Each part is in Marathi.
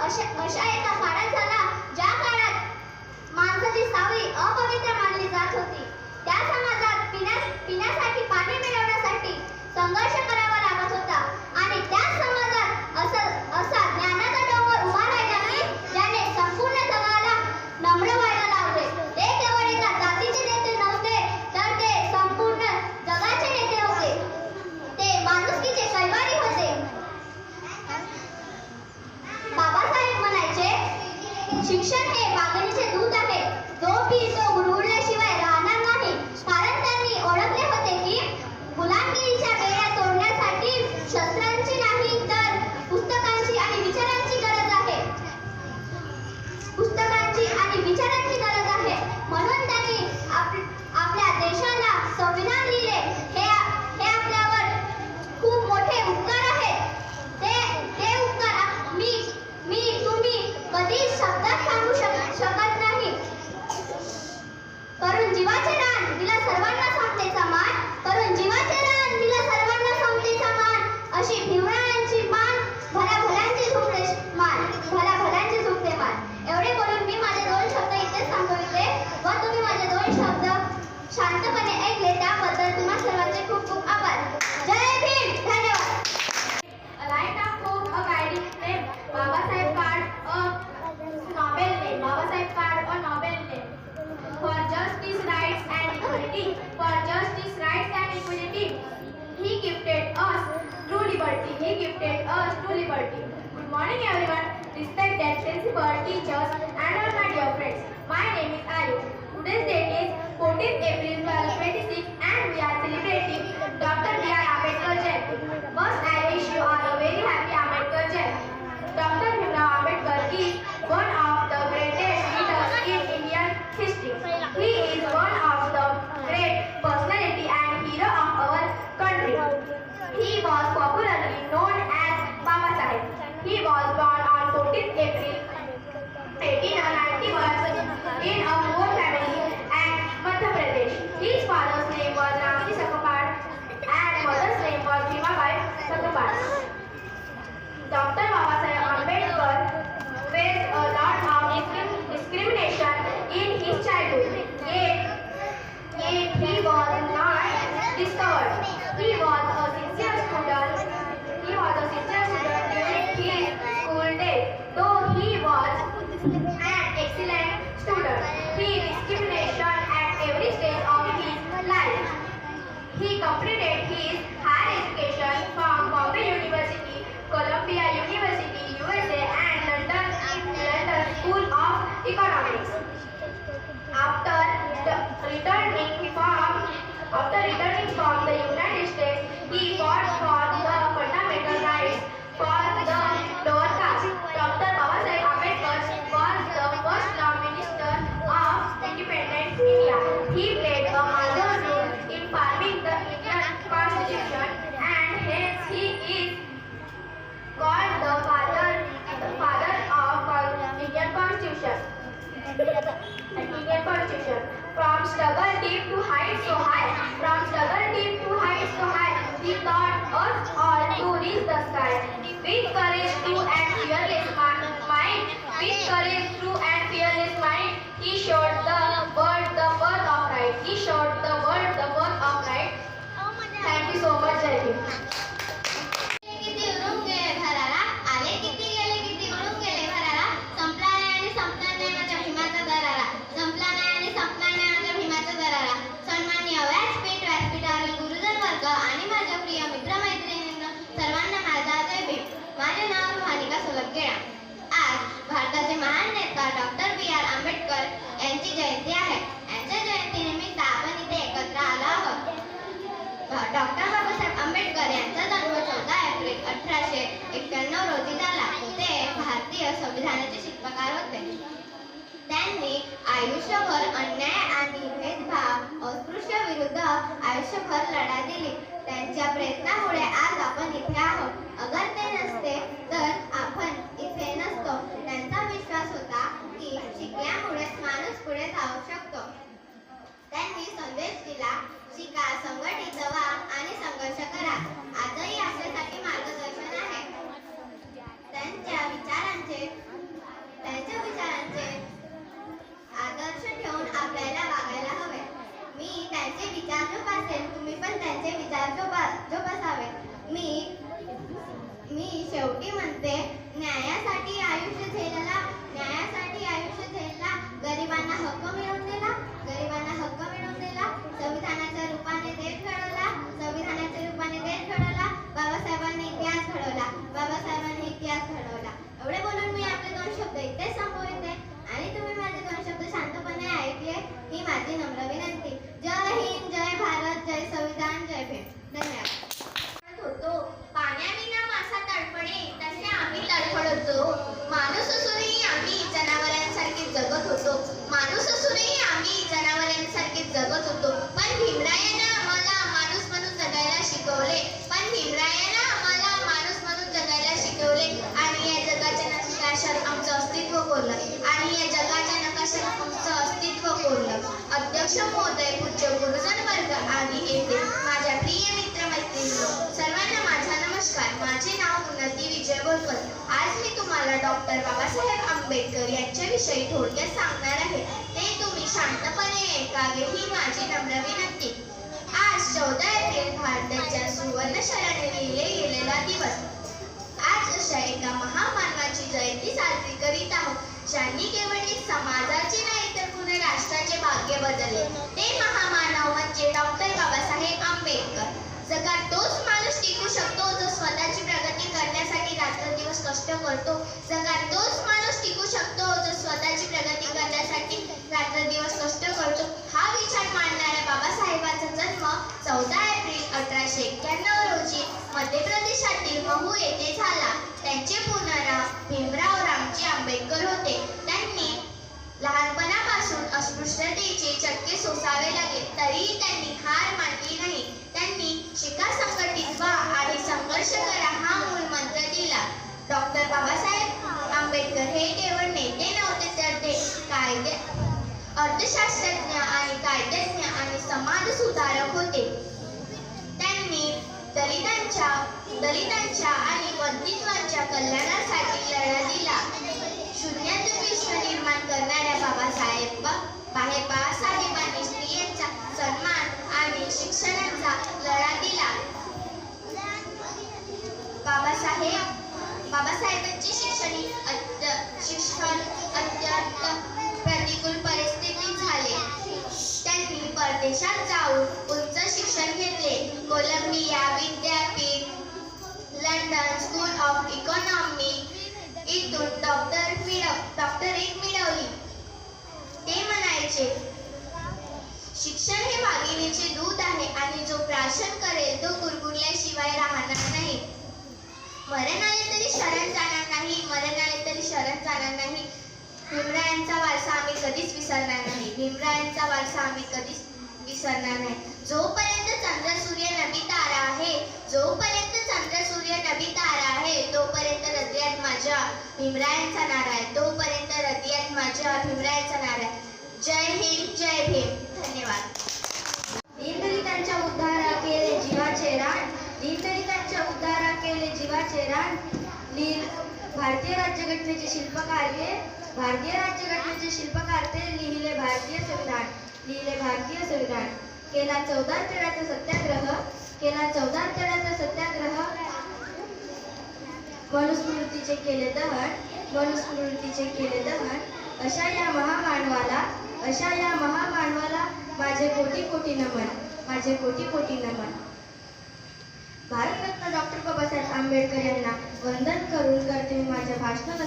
अशा एका काळात झाला ज्या काळात माणसाची सावळी अपवित्र मानली जात होती. त्या समाजात पिण्यासाठी पाणी मिळवण्यासाठी संघर्ष करावा लागत होता आणि त्याच समाजात असा ज्ञानाचा डोंगर उभा राहिला की ज्याने संपूर्ण जगाला नम्र व्हायला लावले. ते केवळ एका जातीचे नेते नव्हते, तर ते संपूर्ण जगाचे नेते होते. ते माणुसकीचे कैवारी होते. बाबासाहेब म्हणायचे, शिक्षण हे मागणीचे दूध आहे. जो पितो हुरहुरल्याशिवाय राहणार नाही. कारण त्यांनी ओळखले होते की गुलामगिरीच्या बेड्या तोडण्यासाठी शस्त्रांची नाही तर पुस्तकांची आणि विचारांची गरज आहे. म्हणून त्यांनी आपल्या देशाला संविधान लिहिले. हे आपल्यावर खूप मोठे उपकार आहेत. ते उपकार मी तुम्ही कधीच शब्दात सांगू शकत नाही. करून जीवाचे रान दिला सर्वांना समतेचा मान. करून जीवाचे रान दिला सर्वांना समतेचा मान. अशी भिवरायांची मान भल्याभल्यांची झुकते मान. एवढे बोलून मी माझे 2 शब्द इथेच थांबवते व तुम्ही माझे 2 शब्द शांतपणे ऐकले त्याबद्दल तुम्हा सर्वांचे खूप खूप आभार. जय भीम. धन्यवाद. A light of hope, a guiding flame. Babasaheb card a Nobel name. Babasaheb card a Nobel name. For justice, rights and equality. For justice, rights and equality. He gifted us true liberty. Good morning everyone. Respected principal, teachers and all my dear friends. My name is Ayush. Today's date is 14th April 2026 and we are celebrating Dr. B.R. Ambedkar Jayanti. First I wish you all a very happy Ambedkar Jayanti. Dr. Bhimrao Ambedkar is one of the greatest leaders in Indian history. He is one of the great personality and hero of our country. He was popularly known as Baba Saheb. He was born on 14th April 1891 in a poor family at Madhya Pradesh. His father's name was Ramji Sakapad and mother's name was Bhimabai Sakapad. Dr. Babasaheb Ambedkar faced a lot of discrimination in his childhood. Yet he was not discovered. He was a sincere student during his school days. Though he was an excellent student, he discrimination at every stage of his life. He completed his higher education from Bombay University, Columbia University, USA and London School of Economics. After returning from the United States, he fought for the fundamental rights for the lower caste. Dr. Babasaheb Ambedkar was the first Prime Minister of independent India. He played a major role in forming the Indian Constitution and hence he is called the father of Indian Constitution. From struggle deep to heights so high. He taught us all to reach the sky. With courage, true and fearless mind. He showed the world the birth of right. Thank you so much, Jai Hind. किती उडून गेले भराला, आले किती गेले किती उडून गेले भराला. संपला नाही माझ्या भीमाचा दरारा. सन्माननीय व्यासपीठावरील गुरुजन वर्ग आणि माझ्या प्रिय मित्रमैत्रिणींना सर्वांना माझा जय भीम. माझे नाव रुहानिका सोलंकेळा. आज भारताचे महान नेता डॉक्टर B.R. आंबेडकर यांची जयंती आहे. यांच्या जयंतीनिमित्त आपण इथे एकत्र आलो आहोत. डॉक्टर बाबासाहेब आंबेडकर यांचा जन्म 14 एप्रिल 1891 रोजी झाला. ते भारतीय संविधानाचे शिल्पकार होते. त्यांनी आयुष्यभर अन्याय आणि भेदभाव अस्पृश्य विरुद्ध आयुष्यभर लढा दिली. त्यांच्या प्रयत्नामुळे आज आपण इथे आहोत. अगर ते नसते तर आपण इथे नसतो. त्यांचा विश्वास होता की शिकल्यामुळेच माणूस पुढे जाऊ शकतो. त्यांनी संदेश दिला, शिका, संघटित व्हा आणि संघर्ष करा. आजही आपल्यासाठी मार्गदर्शन आहे. त्यांच्या विचारांचे शेवटी म्हणते, न्यायासाठी आयुष्य झेलला, न्यायासाठी आयुष्य झेलला, गरिबांना हक्क मिळवून दिला, गरिबांना हक्क मिळवून दिला, संविधानाच्या रूपाने देश घडवला, संविधानाच्या रूपाने देश घडवला, बाबासाहेबांनी इतिहास घडवला, बाबासाहेबांनी इतिहास घडवला. एवढे बोलून मी आपले 2 शब्द इथेच संपवते आणि तुम्ही माझे 2 शब्द शांतपणे ऐकले ही माझी नम्र विनंती. जय हिंद, जय भारत, जय संविधान, जय भीम. धन्यवाद. होतो पाण्याविना मासा तडफडे तसे आम्ही तडफडतो. माणूस असूनही आम्ही जनावरांसारखे जगत होतो. माणूस असूनही आम्ही जनावरांसारखे जगत होतो. पण भीमरायानं आम्हाला माणूस म्हणून जगायला शिकवले. पण भीमरायानं आम्हाला माणूस म्हणून जगायला शिकवले आणि या जगाच्या नकाशात आमचं अस्तित्व कोरलं. आणि या जगाच्या नकाशात आमचं अस्तित्व कोरलं. अध्यक्ष महोदय, पूज्य गुरुजन वर्ग आणि येथे माझ्या प्रिय मित्र मैत्रिणींनो, सर्वांना माझा नमस्कार. माझे नाव उन्नती विजय बोरकर. आज मी तुम्हाला डॉक्टर बाबासाहेब आंबेडकर यांच्याविषयी थोडक्यात सांगणार आहे. ते तुम्ही शांतपणे ऐकावे ही माझी नम्र विनंती. आज 14 एप्रिल भारताच्या सुवर्णक्षराने लिहिले गेलेला दिवस. आज अशा एका महामानवाची जयंती साजरी करीत आहोत, ज्यांनी केवळ एक समाजाचे नाही तर पूर्ण राष्ट्राचे भाग्य बदलले. ते महामानव म्हणजे डॉक्टर बाबासाहेब आंबेडकर. जगात तोच माणूस टिकू शकतो जो स्वतःची प्रगती करण्यासाठी रात्रंदिवस कष्ट करतो. जगात तोच माणूस टिकू शकतो जो स्वतःची प्रगती करण्यासाठी रात्रंदिवस कष्ट करतो. हा विचार मांडणाऱ्या बाबासाहेबांचा जन्म 14 एप्रिल 1891 रोजी मध्य प्रदेशातील महू येथे झाला. त्यांचे पूर्ण नाव भीमराव रामजी आंबेडकर होते. त्यांनी लहानपणापासून अस्पृश्यतेचे चटके सोसावे लागले, तरीही त्यांनी हार मानली नाही. त्यांनी शिका, संघटित व्हा आणि संघर्ष करा हा मूळ मंत्र दिला. डॉक्टर बाबासाहेब आंबेडकर हे केवळ नेते नव्हते, तर ते अर्थशास्त्रज्ञ आणि कायदेज्ञ आणि समाज सुधारक होते. त्यांनी दलितांच्या आणि वंचितांच्या कल्याणासाठी लढा दिला. शून्यातून विश्व निर्माण करणाऱ्या बाबासाहेबांनी स्त्रियांचा सन्मान आणि शिक्षणाचा लढा दिला. बाबासाहेबांचे शिक्षण अत्यंत प्रतिकूल परिस्थितीत झाले. त्यांनी परदेशात जाऊन उच्च शिक्षण घेतले. कोलंबिया विद्यापीठ, लंडन स्कूल ऑफ इकॉनॉमिक्स इथून डॉक्टरेट मिळवली. ते म्हणायचे, शिक्षण हे वाघिणीचे दूध आहे आणि जो प्राशन करेल तो गुरगुरल्याशिवाय राहणार नाही. मरण आले तरी शरण जाणार नाही, मरण आले तरी शरण जाणार नाही. भीमरायांचा वारसा आम्ही कधीच विसरणार नाही. भीमरायांचा वारसा आम्ही कधीच विसरणार नाही. जोपर्यंत चंद्र सूर्य नभी तारा आहे, जोपर्यंत चंद्र सूर्य नभी तारा आहे, तोपर्यंत हृदयात माझ्या भीमरायांचा नारा आहे. तोपर्यंत हृदयात माझ्या भीमरायांचा नारा आहे. जय हिंद, जय भीम. धन्यवाद. दीनदलितांच्या उद्धारा केले जीवाचे रान, दीनदलितांच्या उद्धारा केले जीवाचे रान. भारतीय राज्यघटनेचे शिल्पकार हे, भारतीय राज्यघटनेचे शिल्पकार ते. लिहिले भारतीय संविधान, लिहिले भारतीय संविधान. केला 14 तेराचा सत्याग्रह, केला 14 तेराचा सत्याग्रह. मनुस्मृतीचे केले दहन, मनुस्मृतीचे केले दहन. अशा या महामानवाला माझे कोटी कोटी नमन, माझे कोटी कोटी नमन. भारतरत्न डॉक्टर बाबासाहेब आंबेडकर यांना वंदन करून करते मी माझ्या भाषणाला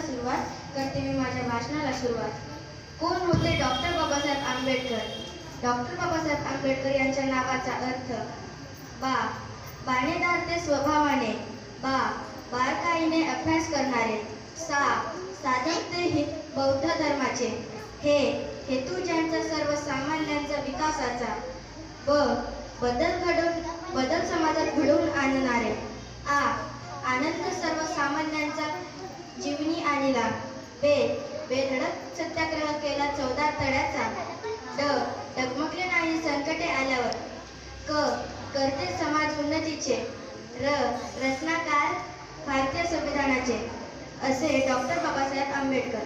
सुरुवात. कोण होते डॉक्टर बाबासाहेब आंबेडकर? डॉक्टर बाबासाहेब आंबेडकर यांच्या नावाचा अर्थ बाणेदार ते स्वभावाने, बारकाईने अभ्यास करणारे, साधक ते बौद्ध धर्माचे, हेतू ज्यांचा सर्वसामान्यांचा विकासाचा, बदल समाजात घडवून आणणारे, आनंद सर्वसामान्यांचा जीवनी आणला. बेधडक सत्याग्रह केला 14 तळ्याचा. डगमगले नाही संकटे आल्यावर. करते समाज उन्नतीचे. रचनाकार भारतीय संविधानाचे. असे डॉक्टर बाबासाहेब आंबेडकर.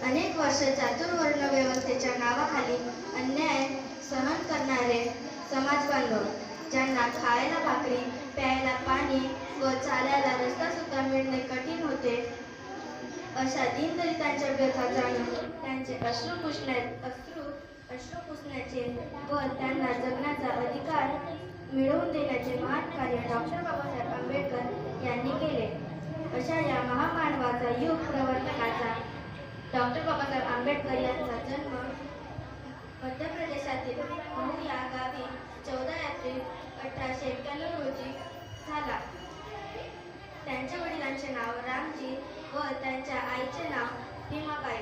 अनेक वर्ष चातुर्वर्ण व्यवस्थेच्या नावाखाली अन्याय सहन करणारे समाज बांधव, ज्यांना खायला भाकरी, प्यायला पाणी, व चालायला रस्ता सुद्धा मिळणे कठीण होते. अशा दीनदलितांच्या व्यथा जाणून त्यांचे अश्रू पुसण्याचे व त्यांना जगण्याचा अधिकार मिळवून देण्याचे महान कार्य डॉक्टर बाबासाहेब आंबेडकर यांनी केले. अशा या महामानवाचा युग प्रवर्तकाचा डॉक्टर बाबासाहेब आंबेडकर यांचा जन्म मध्य प्रदेशातील महू या गावी 14 एप्रिल 1891 रोजी झाला. त्यांच्या वडिलांचे नाव रामजी व त्यांच्या आईचे नाव भीमाबाई.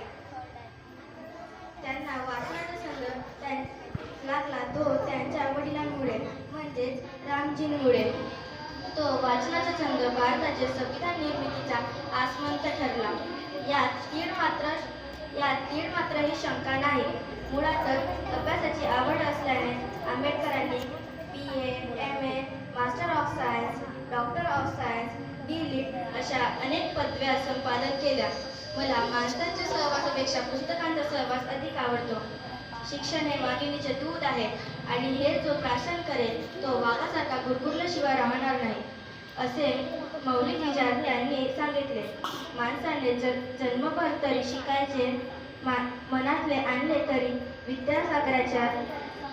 त्यांना वाचनाचा छंद लागला तो त्यांच्या वडिलांमुळे म्हणजेच रामजींमुळे. तो वाचनाचा छंद भारताचे संविधान निर्मितीचा आसमंत ठरला. यात तीळ मात्रही शंका नाही. मुळातच अभ्यासाची आवड असल्याने आंबेडकरांनी BA, MA, master of science, doctor of science, D.Litt अशा अनेक पदव्या संपादन केल्या. मला माणसांच्या सहवासापेक्षा पुस्तकांचा सहवास अधिक आवडतो. शिक्षण हे वाघिणीचे दूध आहे आणि हे जो प्राशन करेल तो वाघासारखा गुरगुरल्याशिवाय राहणार नाही, असे मौलिक विचार त्यांनी सांगितले. माणसाने जन्मभर तरी शिकायचे, मनातले आणले तरी विद्यासागराच्या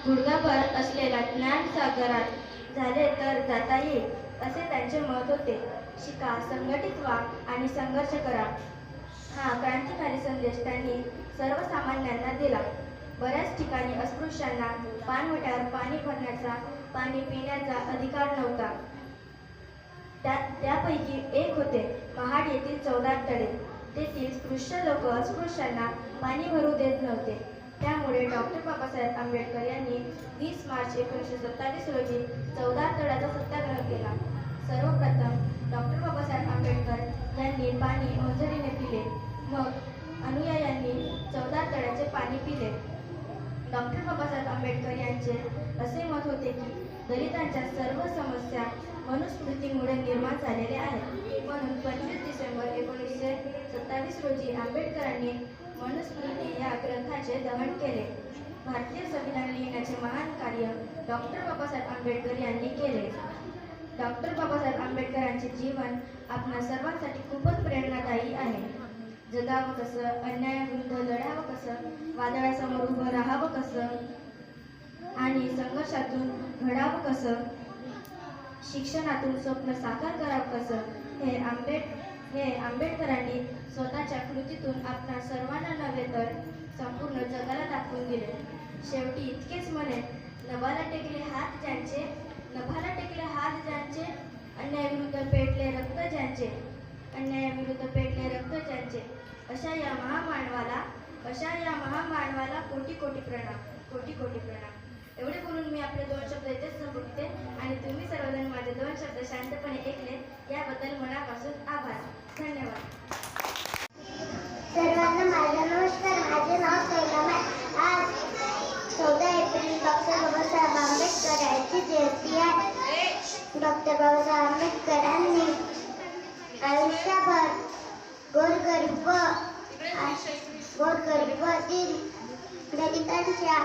गुडघाभर असलेला ज्ञानसागरात झाले तर जाता येईल, असे त्यांचे मत होते. शिका, संघटित व्हा आणि संघर्ष करा, हा क्रांतिकारी संदेश त्यांनी सर्वसामान्यांना दिला. बऱ्याच ठिकाणी अस्पृश्यांना पानवट्यावर पाणी भरण्याचा, पाणी पिण्याचा अधिकार नव्हता. त्यापैकी एक होते महाड येथील 14 तळे. तेथील स्पृश्य लोक अस्पृश्यांना पाणी भरू देत नव्हते. त्यामुळे डॉक्टर बाबासाहेब आंबेडकर यांनी 20 मार्च 1927 रोजी 14 तळ्याचा सत्याग्रह केला. सर्वप्रथम डॉक्टर बाबासाहेब आंबेडकर यांनी पाणी ओंजळीने पिले. मग अनुयायांनी 14 तळ्याचे पाणी पिले. डॉक्टर बाबासाहेब आंबेडकर यांचे असे मत होते की दलितांच्या सर्व समस्या मनुस्मृतीमुळे निर्माण झालेल्या आहेत. म्हणून 25 डिसेंबर 1927 रोजी आंबेडकरांनी मनुस्मृती या ग्रंथाचे दहन केले. भारतीय संविधान लिहिण्याचे महान कार्य डॉक्टर बाबासाहेब आंबेडकर यांनी केले. डॉक्टर बाबासाहेब आंबेडकरांचे जीवन आपल्या सर्वांसाठी खूपच प्रेरणादायी आहे. जगावं कसं, अन्यायाविरुद्ध लढावं कसं, वादळासमोर उभं राहावं कसं आणि संघर्षातून घडावं कसं, शिक्षणातून स्वप्न साकार करावं कसं, हे आंबेडकरांनी स्वतःच्या कृतीतून आपल्या सर्वांना नव्हे तर संपूर्ण जगाला दाखवून दिले. शेवटी इतकेच म्हणे, नभाला टेकले हात ज्यांचे, अन्यायाविरुद्ध पेटले रक्त ज्यांचे, अशा या महामानवाला कोटी कोटी प्रणाम. एवढे बोलून मी आपले 2 शब्द इथेच संपवते आणि तुम्ही सर्वजण माझे 2 शब्द शांतपणे ऐकले याबद्दल मनापासून आभार. धन्यवाद. सर्वांना माझा नमस्कार. माझे नाव सैलम आहे. आज 14 एप्रिल डॉक्टर बाबासाहेब आंबेडकर यांची जयंती आहे. डॉक्टर बाबासाहेब आंबेडकरांनी आयुष्यभर गोरगरीब दलितांच्या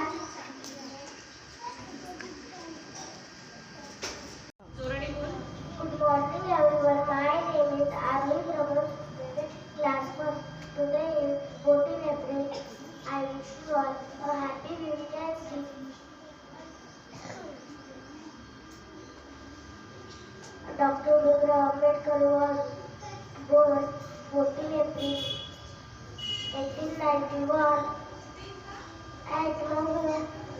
Good morning everyone. My name is Ali from class 1. Today is 14 April. I wish you all a happy Women's Day. Dr. Bhimrao Ambedkar was born 14 April 1891 at Mahoo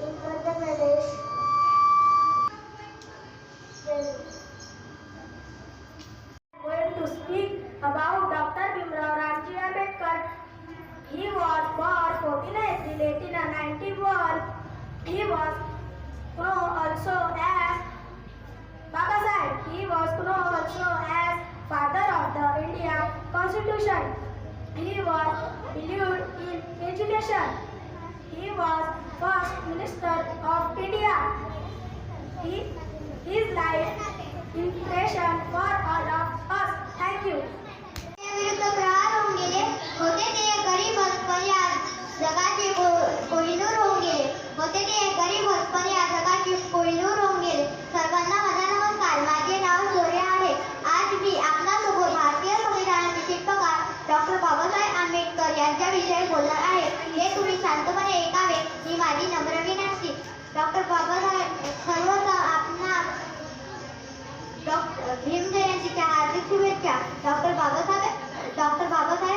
in Madhya Pradesh. Going to speak about Dr. Bhimrao Ramji Ambedkar. He was born 14 April 1891. He was known also as Baba Saheb. He was known also as father of the Indian Constitution. He was believed in education. He was first minister of India. His life impression for all of us. Thank you. विरुद्ध प्रहार होऊन गेले होते. ते गरीब पण या जगाचे कोहिनूर होऊन गेले होते. ते गरीब पण या जगाचे कोहिनूर होऊन गेले. सर्वांना माझा नमस्कार. माझे नाव सूर्य आहे. आज तुम्ही शांतपणे ऐकावे ही माझी नम्र विनंती. डॉक्टर बाबासाहेब सर्व आपणा डॉक्टर भीम जयंतीच्या हार्दिक शुभेच्छा. डॉक्टर बाबासाहेब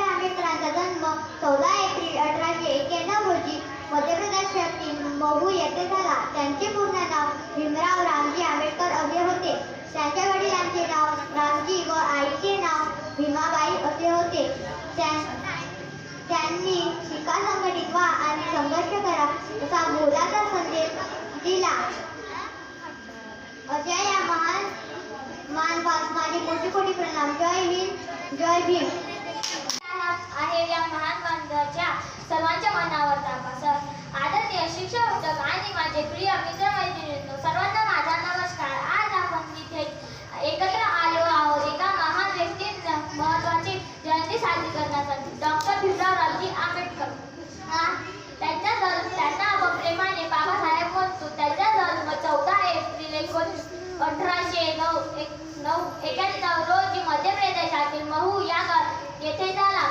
आंबेडकरांचा जन्म 14 एप्रिल 1891 रोजी मध्य प्रदेशातील महू येथे झाला. त्यांचे पूर्ण नाव भीमराव रामजी आंबेडकर असे होते. त्यांच्या वडिलांचे नाव रामजी व आईचे नाव भीमाबाई असे होते. त्यांनी शिका, संघटित व्हा आणि संघर्ष करा असा मोलाचा संदेश दिला. अशा या महान मानवास माझे कोटी कोटी प्रणाम. जय हिंद, जय भीम. आहे या महान मानवाच्या सर्वांच्या मनावर तापा. आदरणीय शिक्षक आणि माझे प्रिय मित्रमैत्रिणींनो, सर्वांना माझा नमस्कार. आज आपण इथे एकत्र आलो आहोत एका महान व्यक्तींना महत्त्वाची जयंती साजरी करण्यासाठी. डॉक्टर भीमराव रामजी आंबेडकर. त्यांना आपण प्रेमाने बाबासाहेब म्हणतो. त्यांचा जन्म 14 एप्रिल 1891 रोजी मध्य प्रदेशातील महू या येथे झाला.